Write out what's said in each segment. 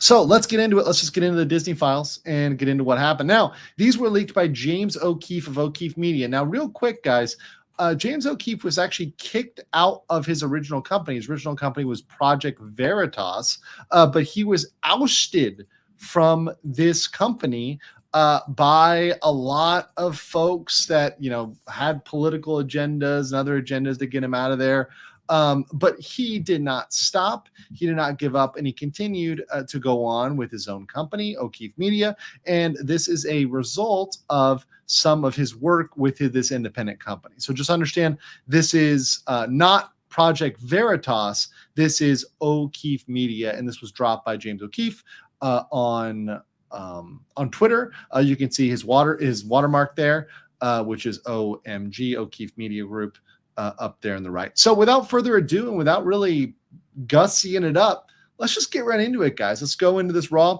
So let's get into it. Let's just get into the Disney files and get into what happened. Now, these were leaked by James O'Keefe of OKeefe Media. Now, real quick, guys, James O'Keefe was actually kicked out of his original company. His original company was Project Veritas, but he was ousted from this company by a lot of folks that, had political agendas and other agendas to get him out of there. But he did not stop. He did not give up, and he continued to go on with his own company, OKeefe Media. And this is a result of some of his work with this independent company. So just understand, this is not Project Veritas. This is OKeefe Media, and this was dropped by James O'Keefe on Twitter. You can see his watermark there, which is OMG, OKeefe Media Group. Up there on the right. So without further ado, and without really gussying it up, let's just get right into it, guys. Let's go into this raw.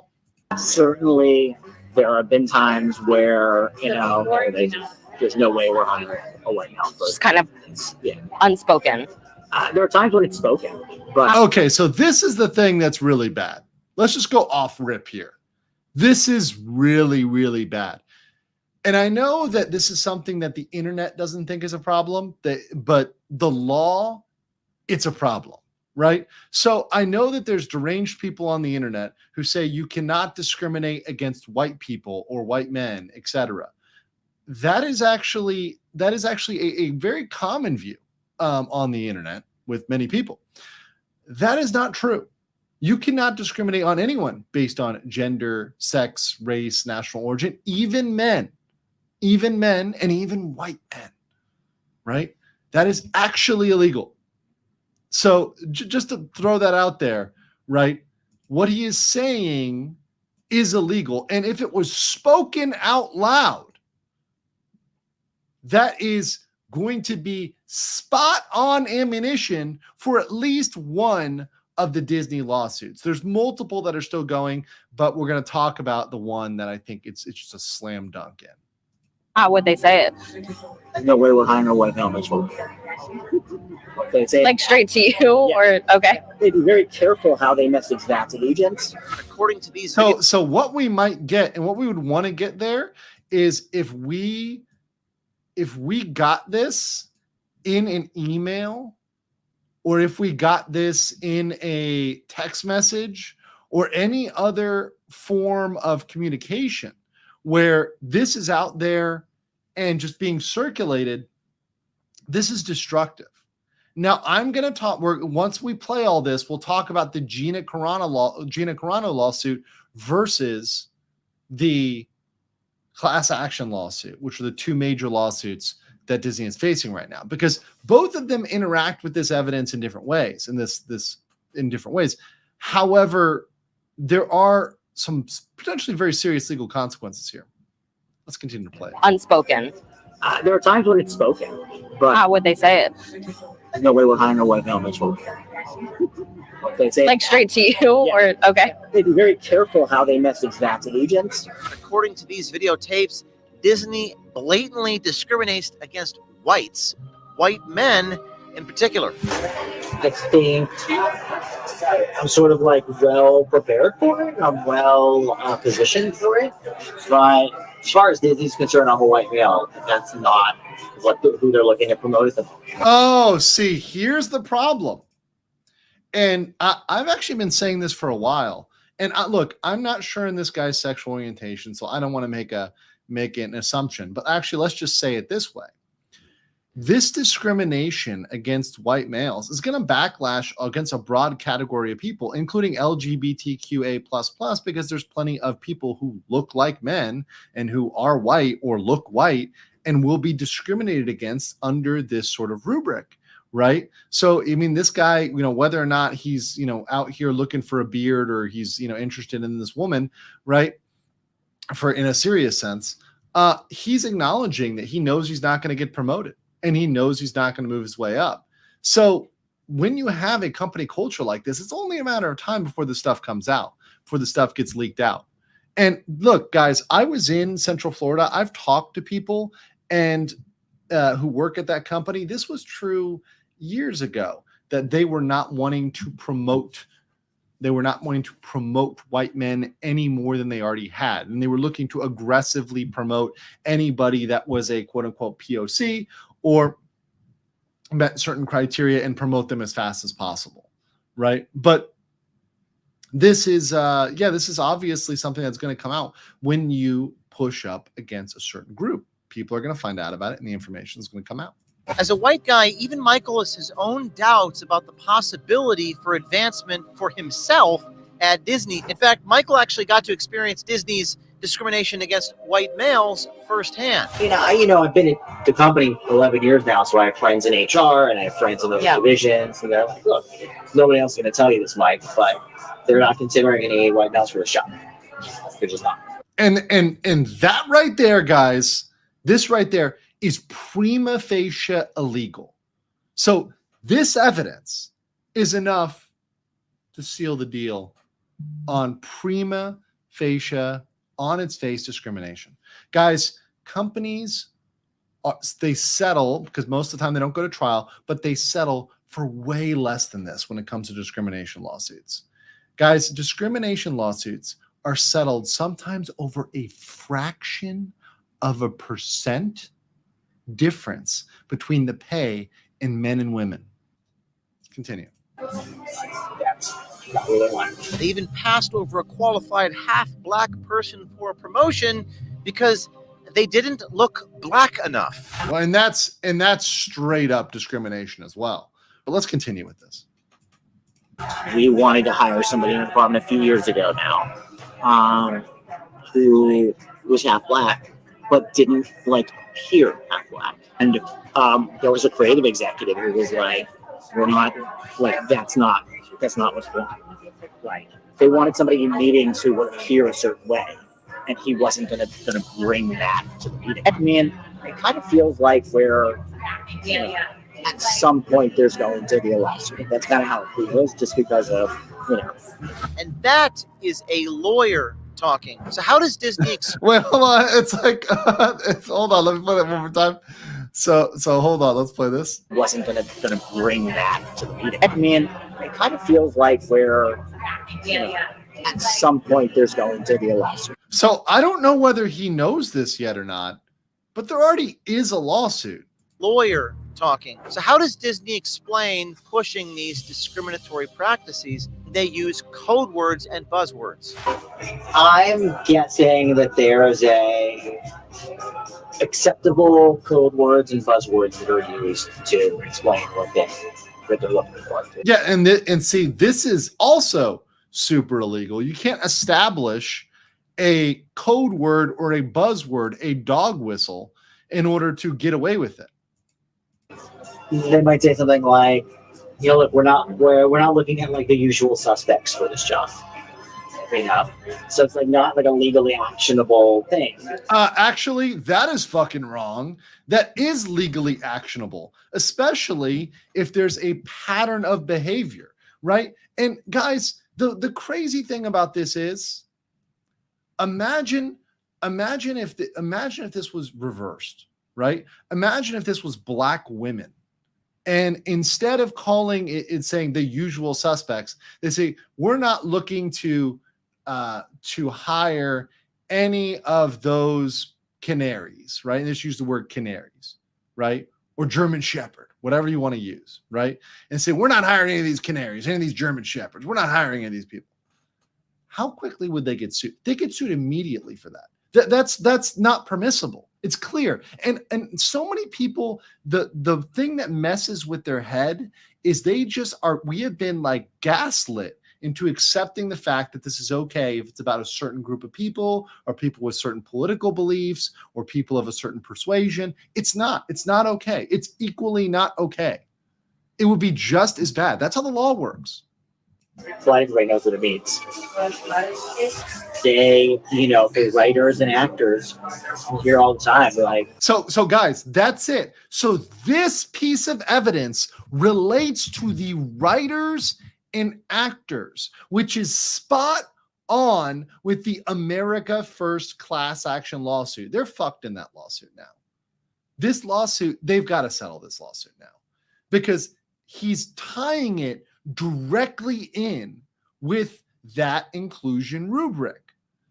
Certainly, there have been times where, there's no way we're hiring a white male. It's kind of unspoken. There are times when it's spoken. But okay, so this is the thing that's really bad. Let's just go off rip here. This is really, really bad. And I know that this is something that the internet doesn't think is a problem, but the law, it's a problem, right? So I know that there's deranged people on the internet who say you cannot discriminate against white people or white men, etc. That is actually a very common view on the internet with many people. That is not true. You cannot discriminate on anyone based on gender, sex, race, national origin, even men, and even white men, right? That is actually illegal. So just to throw that out there, right? What he is saying is illegal. And if it was spoken out loud, that is going to be spot on ammunition for at least one of the Disney lawsuits. There's multiple that are still going, but we're going to talk about the one that I think it's just a slam dunk in. How would they say it? There's no way we're hiring a white male. They say like straight to you, or okay? They'd be very careful how they message that to agents. According to these, so what we might get, and what we would want to get there, is if we got this in an email, or if we got this in a text message, or any other form of communication where this is out there and just being circulated, this is destructive. Now, I'm going to talk, once we play all this, we'll talk about the Gina Carano lawsuit versus the class action lawsuit, which are the two major lawsuits that Disney is facing right now, because both of them interact with this evidence in different ways, in different ways. However, there are some potentially very serious legal consequences here. Let's continue to play. Unspoken. There are times when it's spoken, but how would they say it? There's no way we're hiring a white male. They say like straight to you, or okay? They'd be very careful how they message that to agents. According to these videotapes, Disney blatantly discriminates against white men in particular. I think I'm sort of well prepared for it. I'm well positioned for it. But as far as Disney's concerned, I'm a white male. That's not who they're looking to promote at the moment. Oh, see, here's the problem. And I've actually been saying this for a while. And look, I'm not sure in this guy's sexual orientation, so I don't want to make an assumption. But actually, let's just say it this way. This discrimination against white males is going to backlash against a broad category of people, including LGBTQA++, because there's plenty of people who look like men and who are white or look white and will be discriminated against under this sort of rubric, right? So, I mean, this guy, whether or not he's, out here looking for a beard or he's, interested in this woman, right? In a serious sense, he's acknowledging that he knows he's not going to get promoted. And he knows he's not going to move his way up. So when you have a company culture like this, it's only a matter of time before the stuff comes out, before the stuff gets leaked out. And look, guys, I was in Central Florida. I've talked to people and who work at that company. This was true years ago, that they were not wanting to promote They were not wanting to promote white men any more than they already had. And they were looking to aggressively promote anybody that was a quote unquote POC or met certain criteria and promote them as fast as possible. Right. But this is, this is obviously something that's going to come out when you push up against a certain group. People are going to find out about it and the information is going to come out. As a white guy, even Michael has his own doubts about the possibility for advancement for himself at Disney. In fact, Michael actually got to experience Disney's discrimination against white males firsthand. I've been at the company 11 years now, so I have friends in HR and I have friends in those divisions. And they're like, look, nobody else is going to tell you this, Mike, but they're not considering any white males for the shop. They're just not. And that right there, guys, this right there is prima facie illegal. So this evidence is enough to seal the deal on prima facie, on its face discrimination. Guys, companies, they settle, because most of the time they don't go to trial, but they settle for way less than this when it comes to discrimination lawsuits. Guys, discrimination lawsuits are settled sometimes over a fraction of a percent difference between the pay in men and women. Continue. They even passed over a qualified half-black person for a promotion because they didn't look black enough. Well, and that's straight up discrimination as well. But let's continue with this. We wanted to hire somebody in the department a few years ago now, who was half black, but didn't appear half black. And there was a creative executive who was like, "We're not that's not what's going on." They wanted somebody in meetings who would appear a certain way, and he wasn't gonna bring that to the meeting. I mean, it kind of feels like we're, at some point there's going to be a lawsuit. That's kind of how it feels, just because of, And that is a lawyer talking. So how does Disney Wait, hold on. It's like, hold on. Let me play that one more time. So hold on. Let's play this. Wasn't gonna bring that to the meeting. I mean, it kind of feels like we're, at some point there's going to be a lawsuit. So I don't know whether he knows this yet or not, but there already is a lawsuit. lawyer talking. So how does Disney explain pushing these discriminatory practices? They use code words and buzzwords. I'm guessing that there's acceptable code words and buzzwords that are used to explain what they're looking for. Yeah, and see, this is also super illegal. You can't establish a code word or a buzzword, a dog whistle, in order to get away with it. They might say something like, look, we're not looking at the usual suspects for this job. So it's not a legally actionable thing. Actually, that is fucking wrong. That is legally actionable, especially if there's a pattern of behavior, right? And guys, the crazy thing about this is, imagine if this was reversed, right? Imagine if this was black women. And instead of calling it saying the usual suspects, they say, we're not looking to hire any of those canaries, right? And just use the word canaries, right? Or German Shepherd, whatever you want to use, right? And say, we're not hiring any of these canaries, any of these German Shepherds. We're not hiring any of these people. How quickly would they get sued? They get sued immediately for that. That's not permissible. It's clear. And so many people, the thing that messes with their head is we have been gaslit into accepting the fact that this is okay if it's about a certain group of people or people with certain political beliefs or people of a certain persuasion. It's not okay. It's equally not okay. It would be just as bad. That's how the law works. Well, everybody knows what it means. The writers and actors hear all the time. So guys, that's it. So this piece of evidence relates to the writers and actors, which is spot on with the America First class action lawsuit. They're fucked in that lawsuit now. This lawsuit, they've got to settle this lawsuit now because he's tying it directly in with that inclusion rubric.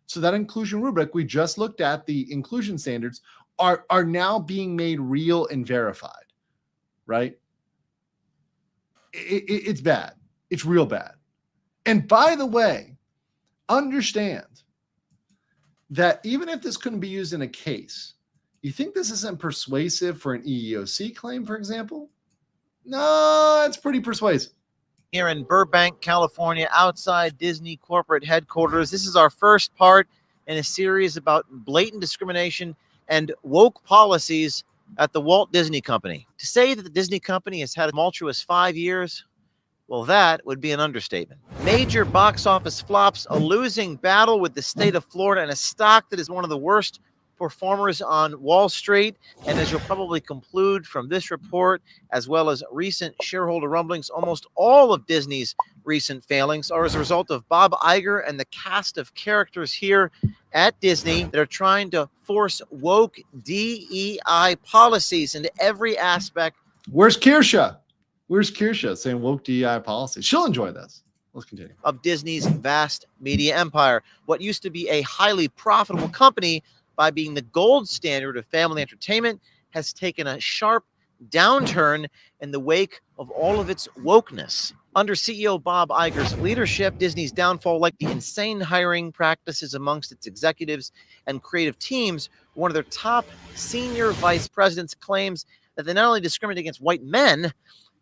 So that inclusion rubric, we just looked at the inclusion standards, are now being made real and verified, right? It's bad. It's real bad. And by the way, understand that even if this couldn't be used in a case, you think this isn't persuasive for an EEOC claim, for example? No, it's pretty persuasive. Here in Burbank, California, outside Disney corporate headquarters. This is our first part in a series about blatant discrimination and woke policies at the Walt Disney Company. To say that the Disney Company has had a tumultuous 5 years, well, that would be an understatement. Major box office flops, a losing battle with the state of Florida, and a stock that is one of the worst performers on Wall Street. And as you'll probably conclude from this report, as well as recent shareholder rumblings, almost all of Disney's recent failings are as a result of Bob Iger and the cast of characters here at Disney that are trying to force woke DEI policies into every aspect. Where's Kirsha? Where's Kirsha saying woke DEI policy? She'll enjoy this. Let's continue. Of Disney's vast media empire. What used to be a highly profitable company, by being the gold standard of family entertainment, has taken a sharp downturn in the wake of all of its wokeness. Under CEO Bob Iger's leadership, Disney's downfall, like the insane hiring practices amongst its executives and creative teams, one of their top senior vice presidents claims that they not only discriminate against white men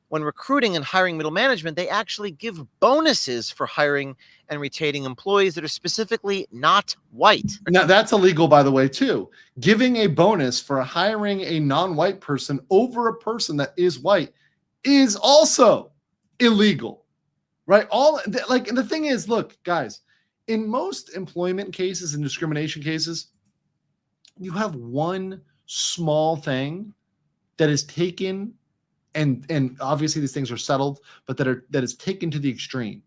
when recruiting and hiring middle management, they actually give bonuses for hiring and retaining employees that are specifically not white. Now, that's illegal, by the way, too. Giving a bonus for hiring a non-white person over a person that is white is also illegal, right? And the thing is, look, guys, in most employment cases and discrimination cases, you have one small thing that is taken, and obviously these things are settled, but that is taken to the extreme.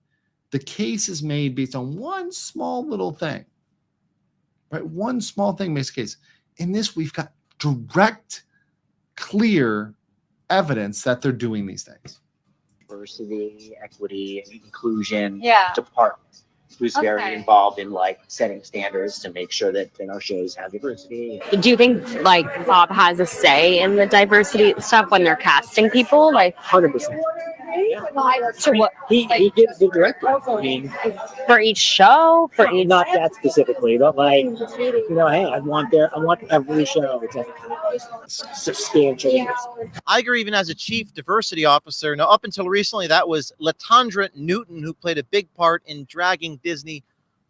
The case is made based on one small little thing, right? One small thing makes a case. In this, we've got direct, clear evidence that they're doing these things. Diversity, equity, and inclusion Yeah. department who's very Okay. involved in like setting standards to make sure that our shows have diversity. Do you think like Bob has a say in the diversity stuff when they're casting people? Like 100%. to what, He gives the directive. I mean, for each show, for each not that specifically, but like, you know, hey, I want every show to have substantial. Iger even has a chief diversity officer. Now, up until recently, that was Latondra Newton, who played a big part in dragging Disney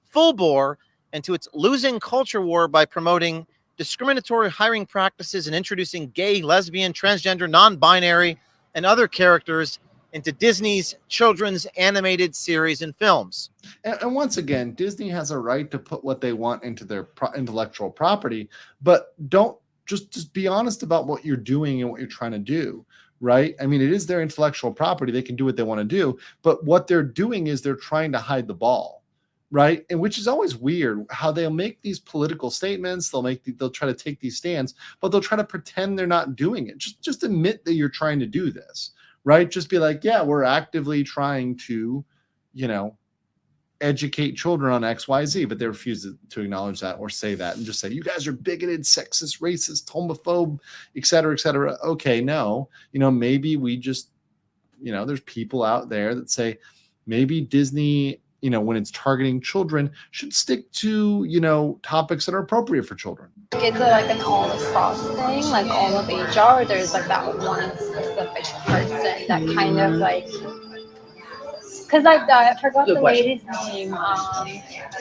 full bore into its losing culture war by promoting discriminatory hiring practices and introducing gay, lesbian, transgender, non-binary, and other characters into Disney's children's animated series and films. And once again, Disney has a right to put what they want into their intellectual property, but don't just be honest about what you're doing and what you're trying to do, right? I mean, it is their intellectual property. They can do what they want to do, but what they're doing is they're trying to hide the ball, right? And which is always weird how they'll make these political statements. They'll try to take these stands, but they'll try to pretend they're not doing it. Just admit that you're trying to do this. Right? Just be like, yeah, we're actively trying to, educate children on XYZ, but they refuse to acknowledge that or say that and just say, you guys are bigoted, sexist, racist, homophobe, et cetera, et cetera. Okay, no, maybe we just, there's people out there that say maybe Disney, when it's targeting children, should stick to, topics that are appropriate for children. Is it like an all across thing, like all of HR, or there's like that one specific person that kind of like, because I forgot Good the question. lady's name.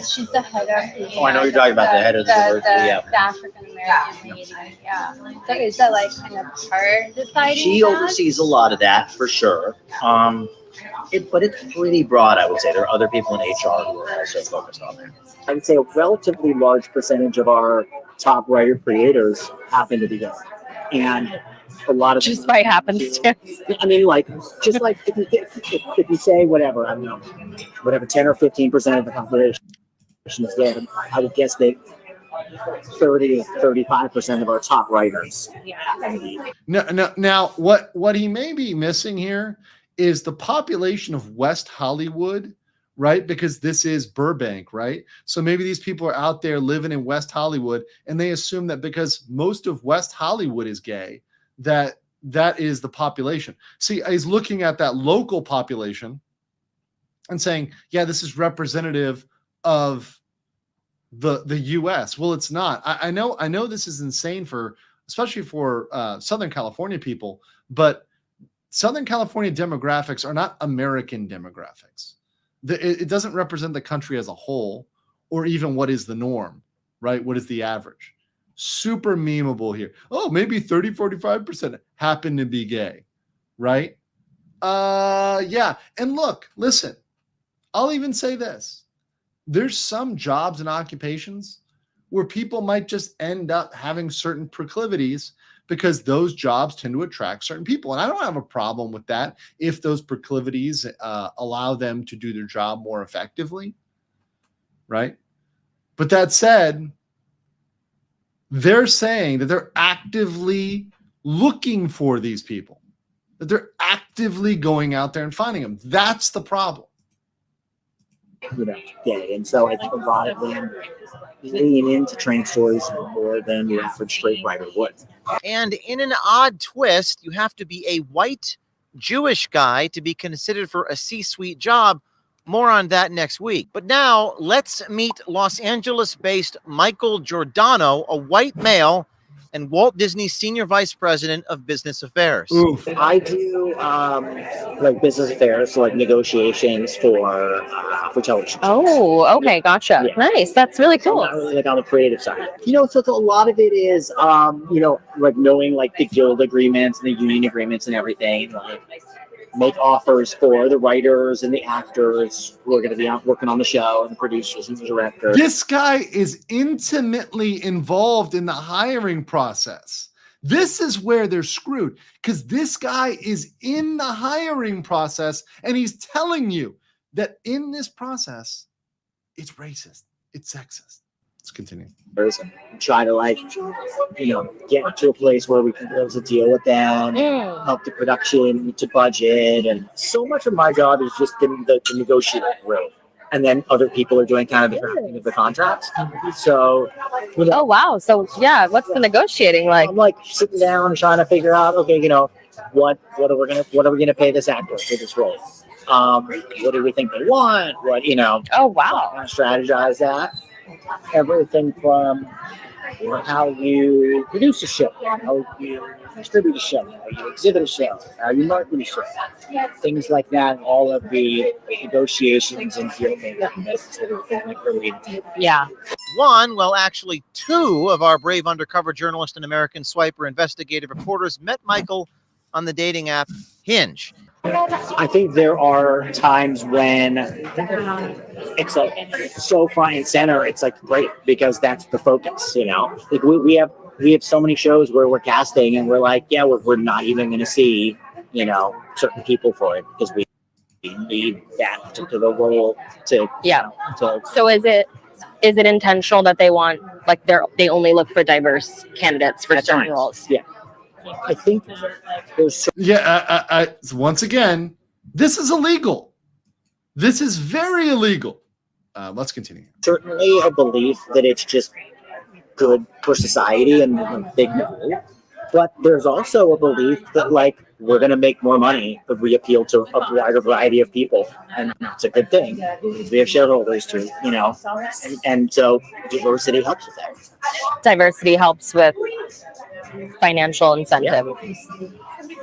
She's the head of the. Oh, I know you're talking about the head of the diversity, yeah. The African American lady, yeah. So is that like kind of her deciding? She that? oversees a lot of that for sure. But it's pretty broad, I would say. There are other people in HR who are also focused on that. I would say a relatively large percentage of our top writer creators happen to be there. And a lot of just by happenstance? I mean, like, just like if you say whatever, I don't know, whatever 10 or 15% of the population is there, I would guess that 30 to 35% of our top writers. Now, what he may be missing here is the population of West Hollywood, right? Because this is Burbank, right? So maybe these people are out there living in West Hollywood, and they assume that because most of West Hollywood is gay, that is the population. See, he's looking at that local population and saying, yeah, this is representative of the US. Well, it's not. I know this is insane for, especially for Southern California people, but Southern California demographics are not American demographics. It doesn't represent the country as a whole, or even what is the norm, right? What is the average? Super memeable here. Oh, maybe 30, 45% happen to be gay, right? Yeah. And look, listen, I'll even say this. There's some jobs and occupations where people might just end up having certain proclivities because those jobs tend to attract certain people. And I don't have a problem with that if those proclivities allow them to do their job more effectively, right? But that said, they're saying that they're actively looking for these people, that they're actively going out there and finding them. That's the problem. Gay. And so I think a lot of them lean into trans stories more than the average straight writer would. And in an odd twist, you have to be a white Jewish guy to be considered for a C-suite job. More on that next week. But now let's meet Los Angeles-based Michael Giordano, a white male and Walt Disney's senior vice president of business affairs. Oof. I do like business affairs, so like negotiations for television. Oh, okay, gotcha. Yeah. Nice. That's really So cool. not really like on the creative side. So a lot of it is like knowing like the guild agreements and the union agreements and everything. Like make offers for the writers and the actors who are going to be out working on the show, and the producers and the directors. This guy is intimately involved in the hiring process. This is where they're screwed, because this guy is in the hiring process and he's telling you that in this process, it's racist, it's sexist. Let's continue. And try to get to a place where we can be able to deal with them, help the production to budget, and so much of my job is just the negotiating room, and then other people are doing kind of the drafting of the contracts. So, Oh wow. So yeah, what's the negotiating like? I'm like sitting down and trying to figure out, okay, what are we gonna pay this actor for this role? What do we think they want? Oh wow. Kind of strategize that. Everything from how you produce a show, how you distribute a show, how you exhibit a show, how you market a show, things like that. All of the negotiations and deal making necessary. Yeah. One, well, actually two of our brave undercover journalist and American swiper investigative reporters met Michael on the dating app Hinge. I think there are times when it's like so front and center. It's like great, because that's the focus. Like we have so many shows where we're casting and we're like, yeah, we're not even going to see certain people for it because we need that particular role to So is it intentional that they want, like, they only look for diverse candidates for certain roles? Yeah. I think there's once again, this is illegal. This is very illegal. Let's continue. Certainly a belief that it's just good for society and a big move. But there's also a belief that we're going to make more money if we appeal to a wider variety of people, and that's a good thing. We have shareholders too, and so diversity helps with that. Diversity helps with financial incentive.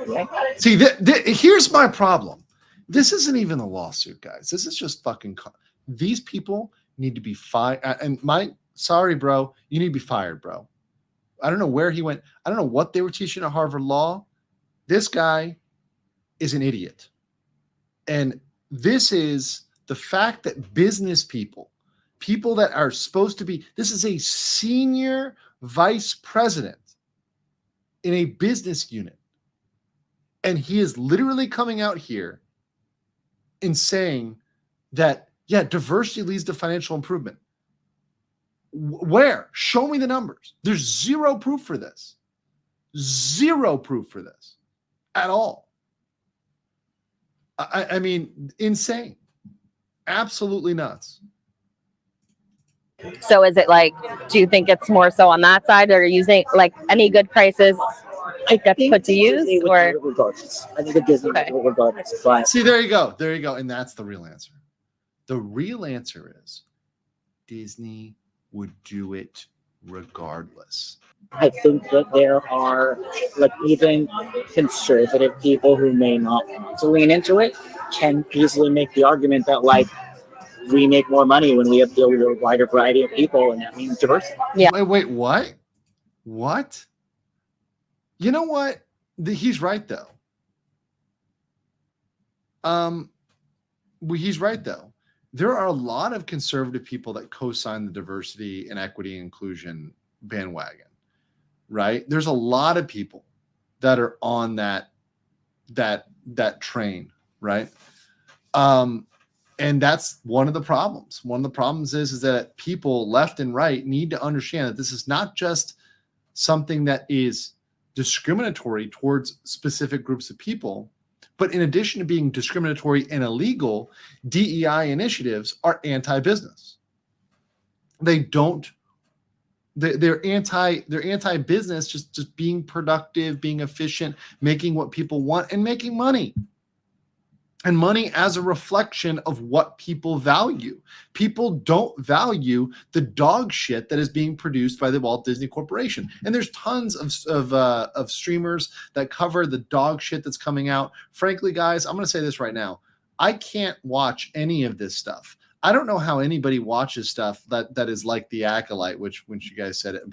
Yeah. See, here's my problem. This isn't even a lawsuit, guys. This is just fucking. These people need to be fired. And sorry, bro, you need to be fired, bro. I don't know where he went. I don't know what they were teaching at Harvard Law. This guy is an idiot. And this is the fact that business people that are supposed to be, this is a senior vice president in a business unit. And he is literally coming out here and saying that, yeah, diversity leads to financial improvement. Where? Show me the numbers. There's zero proof for this. Zero proof for this at all. I mean, insane. Absolutely nuts. So is it like, do you think it's more so on that side, or using like any good prices gets put to use, Disney would or do it regardless. I think the Disney would do it regardless. But See, there you go. There you go. And that's the real answer. The real answer is Disney would do it regardless. I think that there are like even conservative people who may not want to lean into it can easily make the argument that like we make more money when we appeal to a wider variety of people, and that means diversity. Yeah. Wait, what? What? You know what? He's right though. He's right though. There are a lot of conservative people that co-sign the diversity and equity and inclusion bandwagon, right? There's a lot of people that are on that train, right? And that's one of the problems. One of the problems is that people left and right need to understand that this is not just something that is discriminatory towards specific groups of people, but in addition to being discriminatory and illegal, DEI initiatives are anti-business. They're anti-business, just being productive, being efficient, making what people want, and making money. And money as a reflection of what people value. People don't value the dog shit that is being produced by the Walt Disney Corporation. And there's tons of streamers that cover the dog shit that's coming out. Frankly, guys, I'm going to say this right now. I can't watch any of this stuff. I don't know how anybody watches stuff that is like The Acolyte, which you guys said it,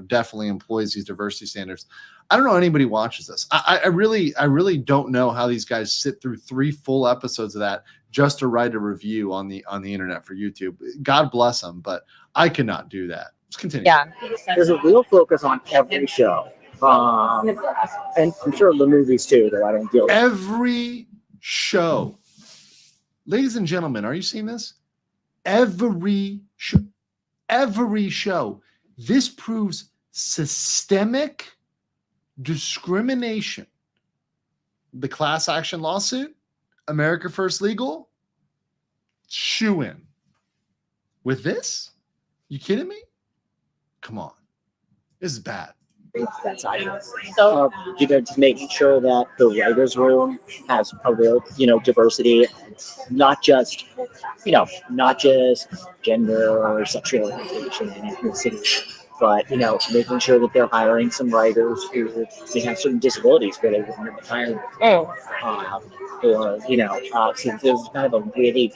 definitely employs these diversity standards. I don't know anybody watches this. I really don't know how these guys sit through 3 full episodes of that just to write a review on the internet for YouTube. God bless them, but I cannot do that. Let's continue. Yeah. There's a real focus on every show, and I'm sure the movies too, though I don't deal with. Every show, ladies and gentlemen, are you seeing this? Every show. This proves systemic discrimination. The class action lawsuit, America First Legal, shoe in. With this? You kidding me? Come on. This is bad. That's so just making sure that the writers' room has a real, diversity, not just gender or sexual orientation and ethnicity, but making sure that they're hiring some writers who may have certain disabilities where they wouldn't have been hired. Since there's kind of a really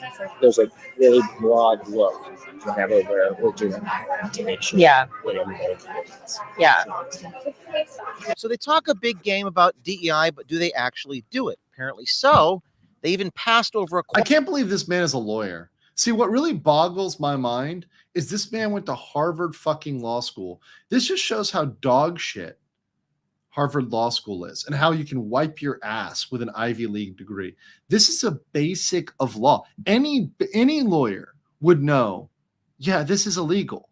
broad look whenever we're doing hiring to make sure that everybody gets. Yeah. So they talk a big game about DEI, but do they actually do it? Apparently so. They even passed over I can't believe this man is a lawyer. See, what really boggles my mind is this man went to Harvard fucking law school. This just shows how dog shit Harvard Law School is and how you can wipe your ass with an Ivy League degree. This is a basic of law. Any lawyer would know, yeah, this is illegal.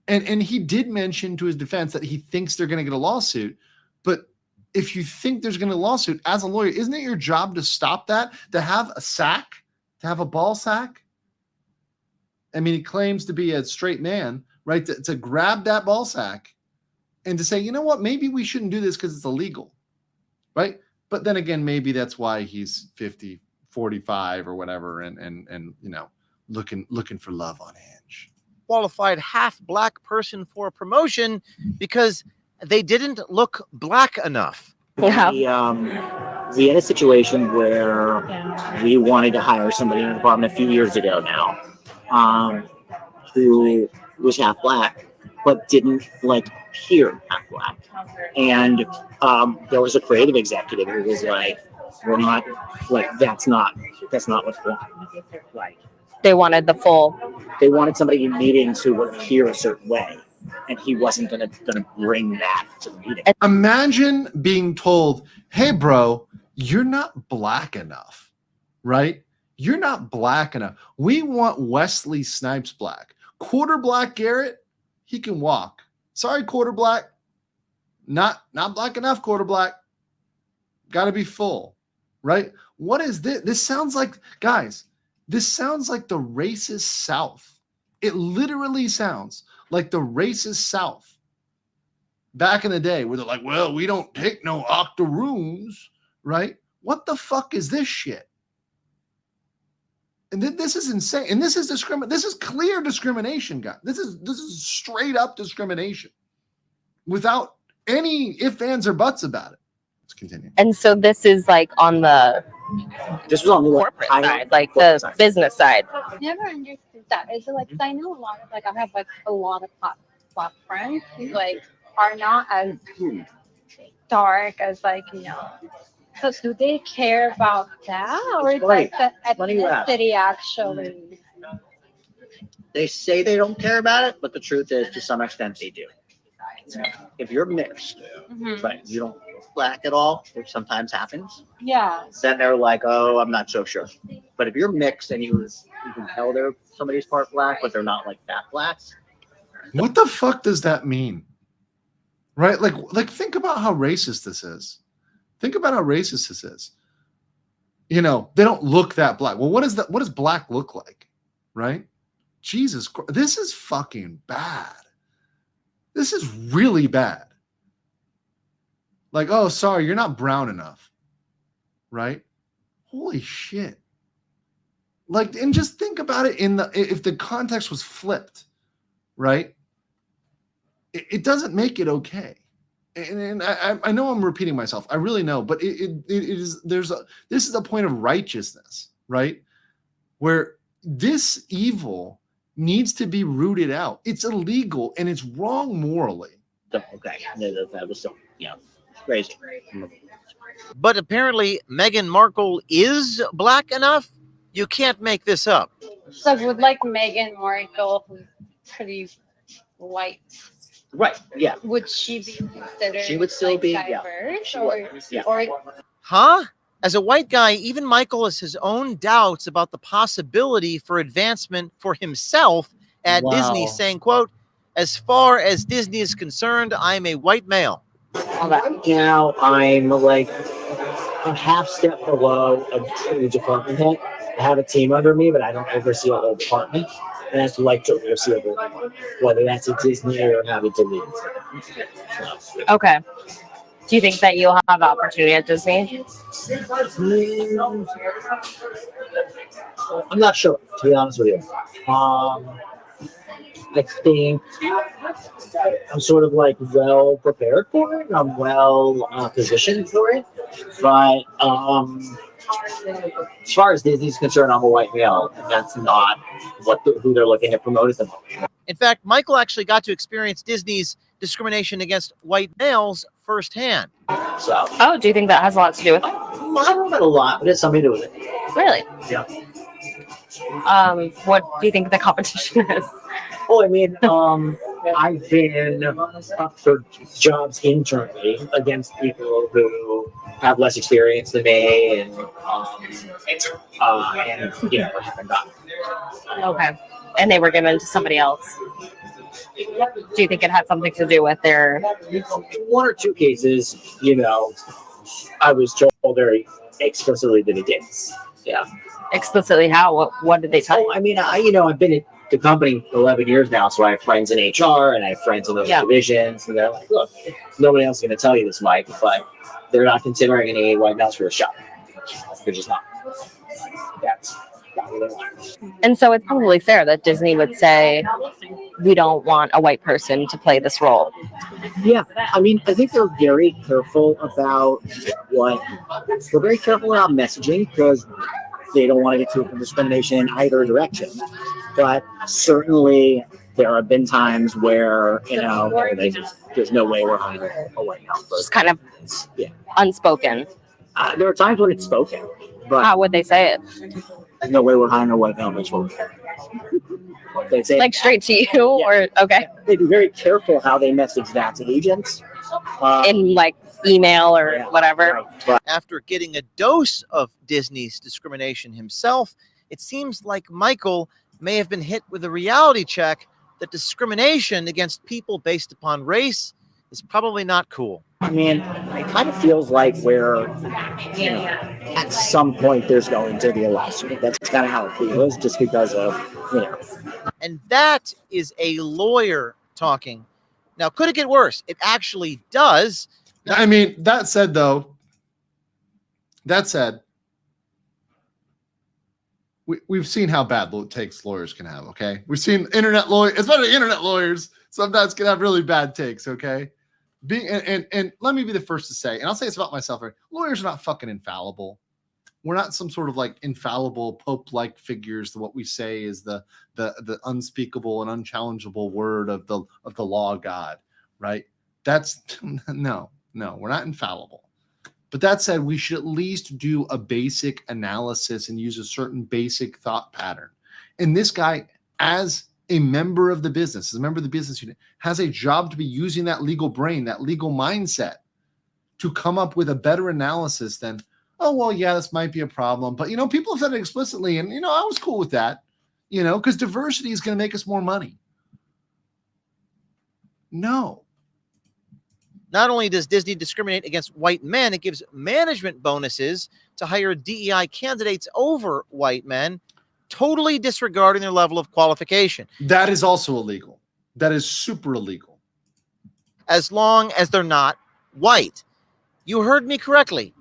And he did mention to his defense that he thinks they're going to get a lawsuit. But if you think there's going to be a lawsuit as a lawyer, isn't it your job to stop that? To have a sack? To have a ball sack? I mean, he claims to be a straight man, right? To grab that ball sack and to say, you know what, maybe we shouldn't do this because it's illegal, right? But then again, maybe that's why he's 50, 45 or whatever, and looking for love on Hinge. Qualified half black person for a promotion because they didn't look black enough. Yeah. We had a situation where we wanted to hire somebody in the department a few years ago now, who was half black, but didn't appear half black. And there was a creative executive who was like, "We're not that's not what's wrong." They wanted the full. They wanted somebody in meetings who would appear a certain way, and he wasn't gonna bring that to the meeting. Imagine being told, "Hey, bro, you're not black enough, right? You're not black enough. We want Wesley Snipes black. Quarter black Garrett, he can walk. Sorry, quarter black. Not black enough, quarter black. Got to be full, right? What is this? This sounds like, guys, This sounds like the racist South. It literally sounds like the racist South back in the day where they're like, well, we don't take no octoroons, right? What the fuck is this shit? And this is insane. And this is This is clear discrimination, guys. This is straight up discrimination without any ifs, ands, or buts about it. Let's continue. And so this is like on the This was on the corporate side, like the business side. I never understood that. Is it like, 'cause I know a lot of, like, I have like a lot of black friends who like are not as dark as, like, you know. So do they care about that, or is like the ethnicity actually? They say they don't care about it, but the truth is, to some extent, they do. If you're mixed, but you don't look black at all, which sometimes happens, Yeah. then they're like, oh, I'm not so sure. But if you're mixed and you can tell they're somebody's part black, but they're not like that black. What the fuck does that mean? Right? Like think about how racist this is. Think about how racist this is. You know, they don't look that black. Well, what is that? What does black look like? Right? Jesus Christ. This is fucking bad. This is really bad. Like, oh, sorry, you're not brown enough. Right? Holy shit. Like, and just think about it if the context was flipped, right? It doesn't make it okay. And I know I'm repeating myself. I really know, but this is a point of righteousness, right? Where this evil needs to be rooted out. It's illegal and it's wrong morally. Okay, that was so crazy. But apparently, Meghan Markle is black enough. You can't make this up. So would like Meghan Markle, who's pretty white, Right? Yeah. would she be considered? She would still like, be, diverse, She or would, yeah. or Huh? As a white guy, even Michael has his own doubts about the possibility for advancement for himself at Wow. Disney, saying, quote, as far as Disney is concerned, I'm a white male. Now I'm like a half step below a department head. I have a team under me, but I don't oversee a whole department. And I'd like to oversee everyone, whether that's at Disney or having to lead. Okay. Do you think that you'll have the opportunity at Disney? I'm not sure, to be honest with you. I think I'm sort of like well prepared for it. I'm well positioned for it. But as far as Disney's concerned, I'm a white male. And that's not who they're looking to promote at the moment. In fact, Michael actually got to experience Disney's discrimination against white males firsthand. So, Oh, do you think that has a lot to do with it? I don't know about a lot, but it's something to do with it. Really? Yeah. What do you think the competition is? Oh, I mean, I've been up for jobs internally against people who have less experience than me, and haven't gotten it. Okay. And they were given to somebody else. Do you think it had something to do with their... One or two cases, I was told very explicitly that it did. Yeah. Explicitly how? What did they tell you? Oh, I mean, I've been at the company 11 years now, so I have friends in HR and I have friends in those divisions, and they're like, look, nobody else is going to tell you this, Mike, but they're not considering any white males for a shot. They're just not. That's not what they want. And so it's probably fair that Disney would say, we don't want a white person to play this role. Yeah, I mean, I think they're very careful about they're very careful about messaging, because they don't want to get to discrimination in either direction. But certainly there have been times where, there's no way we're hiring a white male person. Just kind of unspoken. There are times when it's spoken, but How would they say it? there's no way we're hiring a white male person. They say Like straight to you? Or, okay. they'd be very careful how they message that to agents. In like email or whatever. Right, but After getting a dose of Disney's discrimination himself, it seems like Michael may have been hit with a reality check that discrimination against people based upon race is probably not cool. I mean, it kind of feels like we're, you know, at some point there's going to be a lawsuit. That's kind of how it feels, just because of, you know. And that is a lawyer talking. Now, could it get worse? It actually does. I mean, that said, we've seen how bad takes lawyers can have, okay? We've seen internet lawyers, especially internet lawyers, sometimes can have really bad takes, okay? And let me be the first to say, and I'll say this about myself, lawyers are not fucking infallible. We're not some sort of like infallible Pope-like figures. What we say is the unspeakable and unchallengeable word of the law of God, right? That's no, we're not infallible. But that said, we should at least do a basic analysis and use a certain basic thought pattern. And this guy, as a member of the business, as a member of the business unit, has a job to be using that legal brain, that legal mindset, to come up with a better analysis than, oh, well, yeah, this might be a problem. But, people have said it explicitly, and, I was cool with that, because diversity is going to make us more money. No. Not only does Disney discriminate against white men, it gives management bonuses to hire DEI candidates over white men, totally disregarding their level of qualification. That is also illegal. That is super illegal. As long as they're not white. You heard me correctly.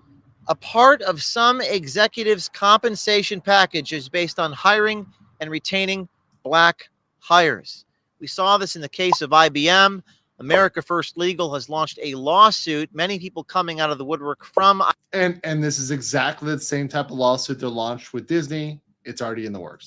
A part of some executives' compensation package is based on hiring and retaining black hires. We saw this in the case of IBM. America First Legal has launched a lawsuit. Many people coming out of the woodwork from. And this is exactly the same type of lawsuit they launched with Disney. It's already in the works.